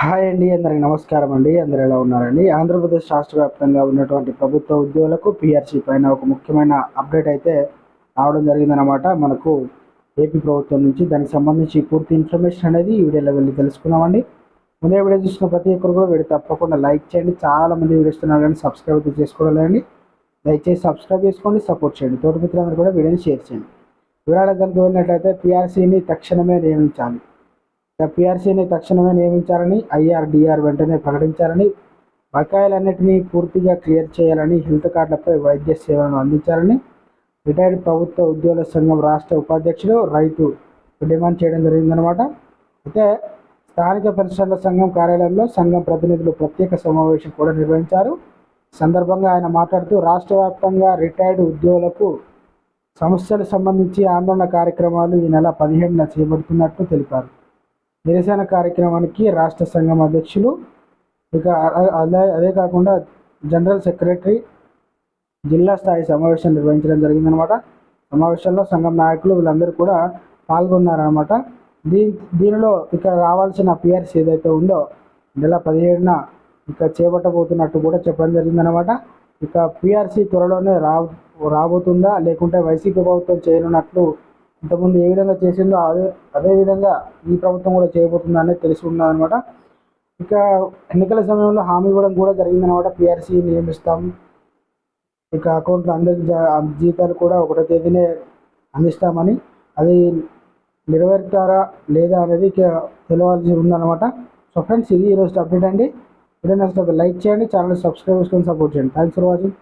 Hi అండి, అందరికి నమస్కారం అండి. అందరు ఎలా ఉన్నారండి? ఆంధ్రప్రదేశ్ రాష్ట్ర వ్యాప్తంగా ఉన్నటువంటి ప్రభుత్వ ఉద్యోగులకు పిఆర్సీ పైన ఒక ముఖ్యమైన అప్డేట్ అయితే రావడం జరిగిందనమాట. మనకు ఏపీ ప్రభుత్వం నుంచి దానికి సంబంధించి పూర్తి ఇన్ఫర్మేషన్ అనేది ఈ వీడియోలో వెళ్ళి తెలుసుకున్నామండి. ముందే వీడియో చూసిన ప్రతి ఒక్కరు కూడా వీడియో తప్పకుండా లైక్ చేయండి. చాలా మంది వీడియో ఇస్తున్నారు కానీ సబ్స్క్రైబ్ అయితే చేసుకోవాలండి. దయచేసి సబ్స్క్రైబ్ చేసుకోండి, సపోర్ట్ చేయండి. తోటి మిత్రులందరూ కూడా వీడియోని షేర్ చేయండి. వివరాలకు కనుక వెళ్ళినట్లయితే పిఆర్సీని తక్షణమే నియమించాలి. పిఆర్సీని తక్షణమే నియమించాలని, ఐఆర్డీఆర్ వెంటనే ప్రకటించాలని, బకాయిలన్నింటినీ పూర్తిగా క్లియర్ చేయాలని, హెల్త్ కార్డులపై వైద్య సేవలను అందించాలని రిటైర్డ్ ప్రభుత్వ ఉద్యోగుల సంఘం రాష్ట్ర ఉపాధ్యక్షుడు రైతు డిమాండ్ చేయడం జరిగిందనమాట. అయితే స్థానిక పరిశ్రమల సంఘం కార్యాలయంలో సంఘం ప్రతినిధులు ప్రత్యేక సమావేశం కూడా నిర్వహించారు. సందర్భంగా ఆయన మాట్లాడుతూ రాష్ట్ర వ్యాప్తంగా రిటైర్డ్ ఉద్యోగులకు సమస్యలకు సంబంధించి ఆందోళన కార్యక్రమాలు ఈ నెల 17న చేపడుతున్నట్టు తెలిపారు. నిరసన కార్యక్రమానికి రాష్ట్ర సంఘం అధ్యక్షులు అదే కాకుండా జనరల్ సెక్రటరీ జిల్లా స్థాయి సమావేశం నిర్వహించడం జరిగిందనమాట. సమావేశంలో సంఘం నాయకులు వీళ్ళందరూ కూడా పాల్గొన్నారనమాట. దీనిలో రావాల్సిన పిఆర్సీ ఏదైతే ఉందో నెల 17న చేపట్టబోతున్నట్టు కూడా చెప్పడం జరిగిందనమాట. పిఆర్సీ త్వరలోనే రాబోతుందా లేకుంటే వైసీపీ ప్రభుత్వం చేయనున్నట్లు ఇంతకుముందు ఏ విధంగా చేసిందో అదే విధంగా ఈ ప్రభుత్వం కూడా చేయబోతుందా అనేది తెలిసి ఉన్నదనమాట. ఎన్నికల సమయంలో హామీ ఇవ్వడం కూడా జరిగిందనమాట. పిఆర్సీ నియమిస్తాం, అకౌంట్లో అందరికి జీతాలు కూడా 1వ తేదీనే అందిస్తామని, అది నెరవేరుతారా లేదా అనేది తెలియాల్సి ఉందన్నమాట. సో ఫ్రెండ్స్, ఇది ఈరోజు అప్డేట్ అండి. వీడియో నచ్చితే లైక్ చేయండి, ఛానల్ సబ్స్క్రైబ్ చేసుకొని సపోర్ట్ చేయండి. Thanks for watching.